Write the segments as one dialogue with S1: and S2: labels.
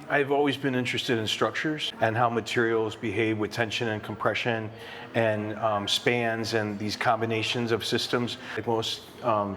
S1: I've always been interested in structures and how materials behave with tension and compression and spans and these combinations of systems. Like most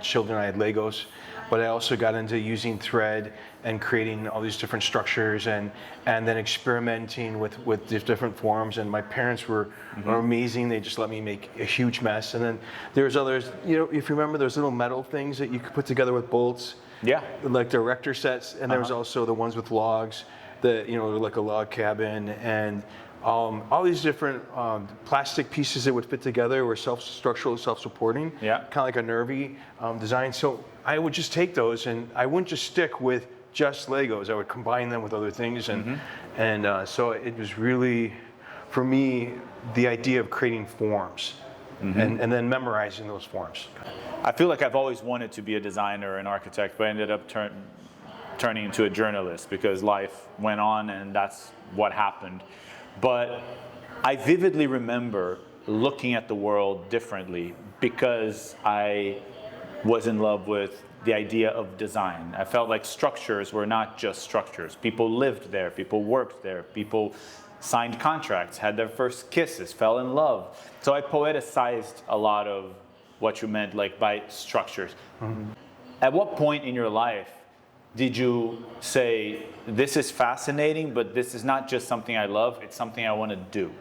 S1: children, I had Legos, but I also got into using thread and creating all these different structures and then experimenting with these different forms. And my parents were amazing. They just let me make a huge mess. And then there's others, if you remember those little metal things that you could put together with bolts.
S2: Yeah.
S1: Like the erector sets, and there was also the ones with logs, like a log cabin, and all these different plastic pieces that would fit together were structural, self-supporting, kind of like a nervy design. So I would just take those, and I wouldn't just stick with just Legos. I would combine them with other things, and so it was really, for me, the idea of creating forms. And then memorizing those forms.
S2: I feel like I've always wanted to be a designer, an architect, but I ended up turning into a journalist because life went on and that's what happened. But I vividly remember looking at the world differently because I was in love with the idea of design. I felt like structures were not just structures. People lived there, people worked there, people signed contracts, had their first kisses, fell in love. So I poeticized a lot of what you meant like by structures. At what point in your life did you say, this is fascinating, but this is not just something I love, it's something I want to do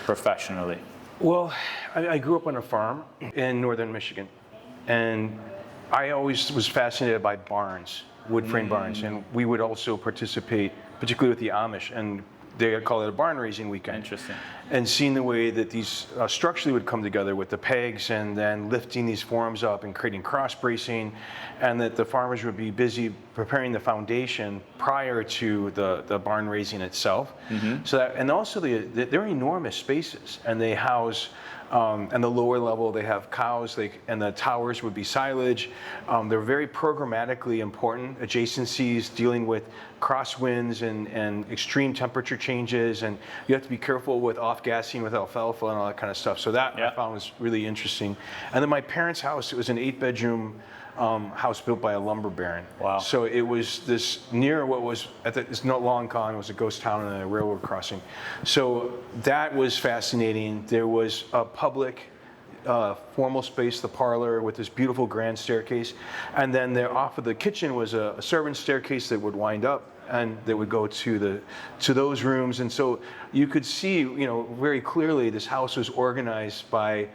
S2: professionally?
S1: Well, I grew up on a farm in northern Michigan, and I always was fascinated by barns, wood frame barns, and we would also participate, particularly with the Amish, and they call it a barn raising weekend.
S2: Interesting.
S1: And seeing the way that these structurally would come together with the pegs and then lifting these forms up and creating cross bracing, and that the farmers would be busy preparing the foundation prior to the barn raising itself. So that, and also they're enormous spaces, and they house and the lower level, they have cows, and the towers would be silage. They're very programmatically important adjacencies, dealing with crosswinds and extreme temperature changes, and you have to be careful with off-gassing with alfalfa and all that kind of stuff. So that I found was really interesting. And then my parents' house, it was an 8-bedroom house built by a lumber baron.
S2: Wow.
S1: So it was this near what was, it's not long gone, it was a ghost town and a railroad crossing. So that was fascinating. There was a public formal space, the parlor, with this beautiful grand staircase. And then there off of the kitchen was a servant's staircase that would wind up and that would go to those rooms. And so you could see, very clearly this house was organized by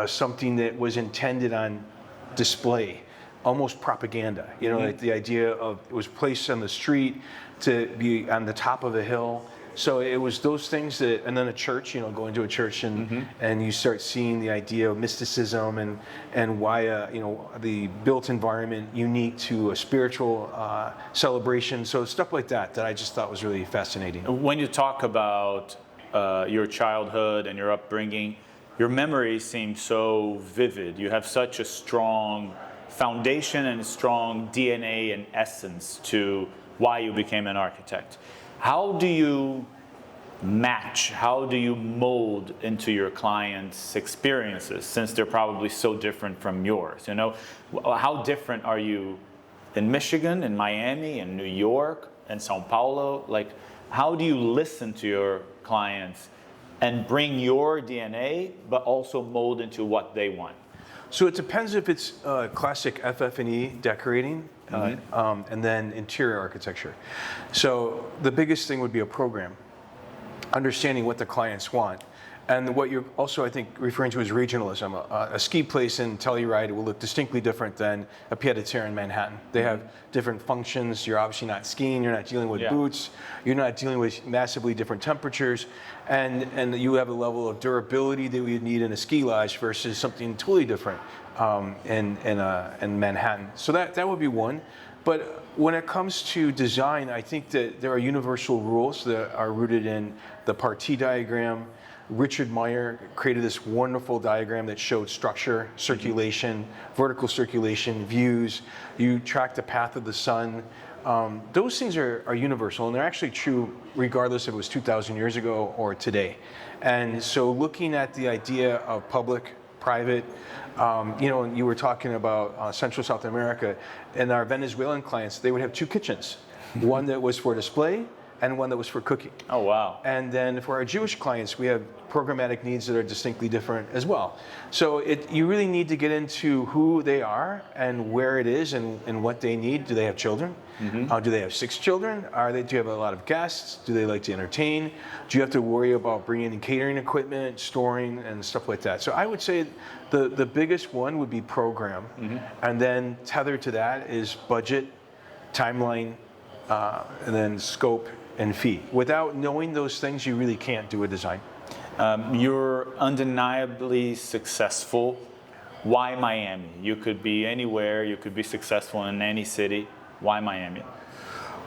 S1: something that was intended on display, almost propaganda, like the idea of it was placed on the street to be on the top of a hill. So it was those things that, and then a church, going to a church and you start seeing the idea of mysticism and why, the built environment unique to a spiritual celebration. So stuff like that I just thought was really fascinating.
S2: When you talk about your childhood and your upbringing, your memories seem so vivid. You have such a strong foundation and a strong DNA and essence to why you became an architect. How do you match, how do you mold into your clients' experiences, since they're probably so different from yours? How different are you in Michigan, in Miami, in New York, in Sao Paulo? Like, how do you listen to your clients and bring your DNA, but also mold into what they want?
S1: So it depends if it's classic FF&E decorating and then interior architecture. So the biggest thing would be a program, understanding what the clients want. And what you're also, I think, referring to is regionalism. A ski place in Telluride will look distinctly different than a pied-à-terre in Manhattan. They have different functions. You're obviously not skiing. You're not dealing with boots. You're not dealing with massively different temperatures. And you have a level of durability that we need in a ski lodge versus something totally different in Manhattan. So that would be one. But when it comes to design, I think that there are universal rules that are rooted in the Parti diagram. Richard Meyer created this wonderful diagram that showed structure, circulation, vertical circulation, views. You track the path of the sun. Those things are universal, and they're actually true regardless if it was 2,000 years ago or today. And so looking at the idea of public, private, you were talking about Central South America, and our Venezuelan clients, they would have two kitchens. One that was for display, and one that was for cooking.
S2: Oh, wow.
S1: And then for our Jewish clients, we have programmatic needs that are distinctly different as well. So you really need to get into who they are and where it is and what they need. Do they have children? Do they have 6 children? Do you have a lot of guests? Do they like to entertain? Do you have to worry about bringing in catering equipment, storing, and stuff like that? So I would say the biggest one would be program. And then tethered to that is budget, timeline, and then scope and fee. Without knowing those things, you really can't do a design.
S2: You're undeniably successful. Why Miami? You could be anywhere. You could be successful in any city. Why Miami?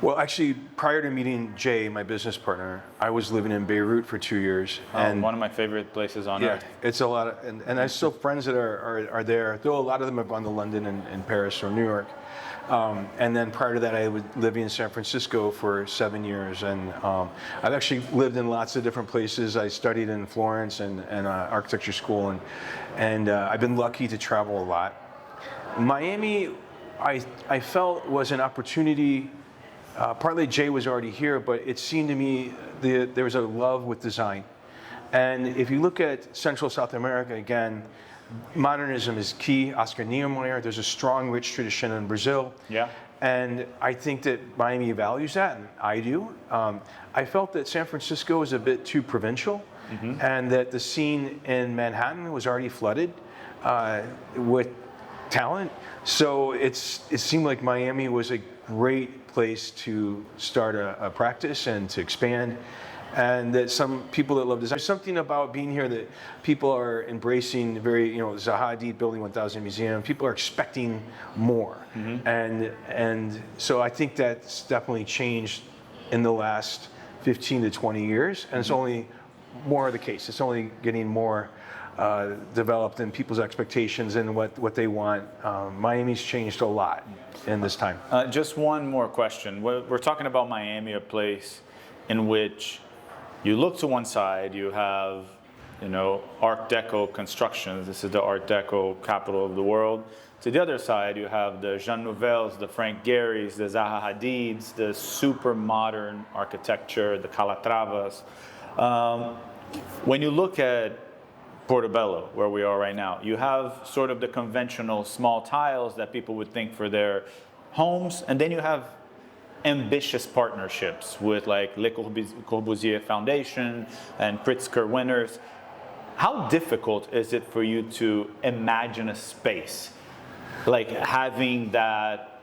S1: Well, actually, prior to meeting Jay, my business partner, I was living in Beirut for 2 years.
S2: And one of my favorite places on earth.
S1: It's a lot of, and I still have friends that are there, though a lot of them have gone to London and Paris or New York. And then prior to that, I was living in San Francisco for 7 years. And I've actually lived in lots of different places. I studied in Florence and architecture school. And I've been lucky to travel a lot. Miami, I felt was an opportunity. Partly Jay was already here, but it seemed to me there was a love with design. And if you look at Central South America, again, modernism is key. Oscar Niemeyer, there's a strong, rich tradition in Brazil.
S2: Yeah.
S1: And I think that Miami values that, and I do. I felt that San Francisco was a bit too provincial, and that the scene in Manhattan was already flooded with talent. So it seemed like Miami was a great place to start a practice and to expand. And that some people that love design, there's something about being here that people are embracing very, Zaha Hadid Building 1000 Museum, people are expecting more. And so I think that's definitely changed in the last 15 to 20 years. And it's only more the case. It's only getting more developed in people's expectations and what they want. Miami's changed a lot in this time.
S2: Just one more question. We're talking about Miami, a place in which you look to one side, you have, Art Deco constructions. This is the Art Deco capital of the world. To the other side, you have the Jean Nouvelles, the Frank Gehry's, the Zaha Hadids, the super modern architecture, the Calatravas. When you look at Portobello, where we are right now, you have sort of the conventional small tiles that people would think for their homes, and then you have ambitious partnerships with like Le Corbusier Foundation and Pritzker winners. How difficult is it for you to imagine a space like having that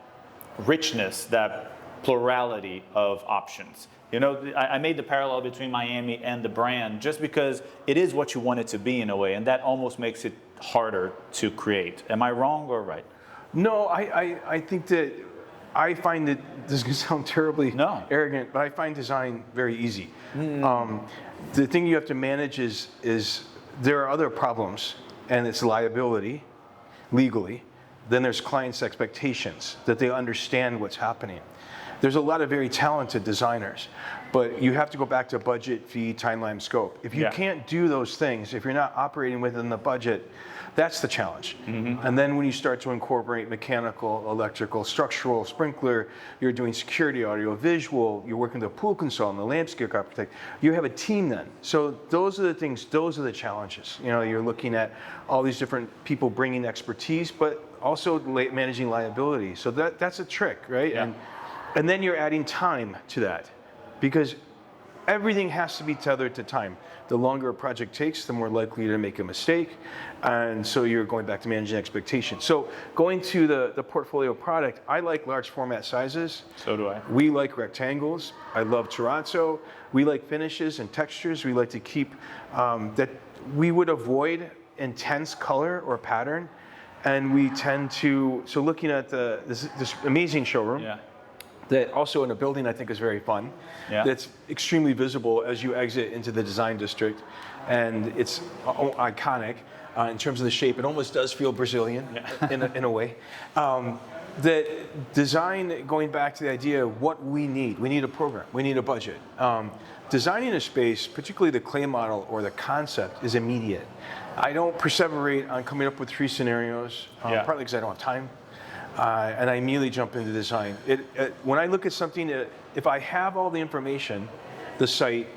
S2: richness, that plurality of options? I made the parallel between Miami and the brand just because it is what you want it to be in a way, and that almost makes it harder to create. Am I wrong or right?
S1: No, I think that I find that this is going to sound terribly arrogant, but I find design very easy. The thing you have to manage is there are other problems, and it's liability, legally. Then there's clients' expectations, that they understand what's happening. There's a lot of very talented designers, but you have to go back to budget, fee, timeline, scope. If you can't do those things, if you're not operating within the budget, that's the challenge. And then when you start to incorporate mechanical, electrical, structural, sprinkler, you're doing security, audio, visual, you're working with a pool consultant, the landscape architect, you have a team then. So those are the things, those are the challenges. You're looking at all these different people bringing expertise, but also managing liability. So that's a trick, right?
S2: Yeah.
S1: And then you're adding time to that, because everything has to be tethered to time. The longer a project takes, the more likely you're to make a mistake. And so you're going back to managing expectations. So going to the portfolio product, I like large format sizes.
S2: So do I.
S1: We like rectangles. I love terrazzo. We like finishes and textures. We like to keep that we would avoid intense color or pattern. And we tend to, so looking at this amazing showroom, that also in a building I think is very fun. That's extremely visible as you exit into the design district, and it's iconic in terms of the shape. It almost does feel Brazilian in a way. That design, going back to the idea of what we need a program, we need a budget. Designing a space, particularly the clay model or the concept, is immediate. I don't perseverate on coming up with 3 scenarios, partly because I don't have time. and I immediately jump into design. When I look at something, if I have all the information, the site,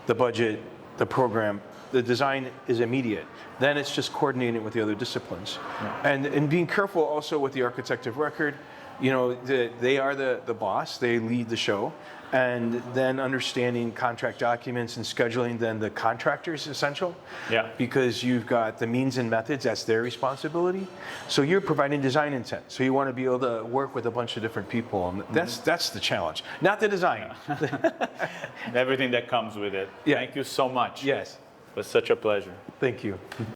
S1: the budget, the program, the design is immediate. Then it's just coordinating with the other disciplines. Yeah. And being careful also with the architect of record. You know, they are the boss, they lead the show, and then understanding contract documents and scheduling, then the contractor is essential. Yeah. Because you've got the means and methods, that's their responsibility. So you're providing design intent. So you want to be able to work with a bunch of different people, and that's the challenge, not the design.
S2: Everything that comes with it. Yeah. Thank you so much.
S1: Yes.
S2: It was such a pleasure.
S1: Thank you.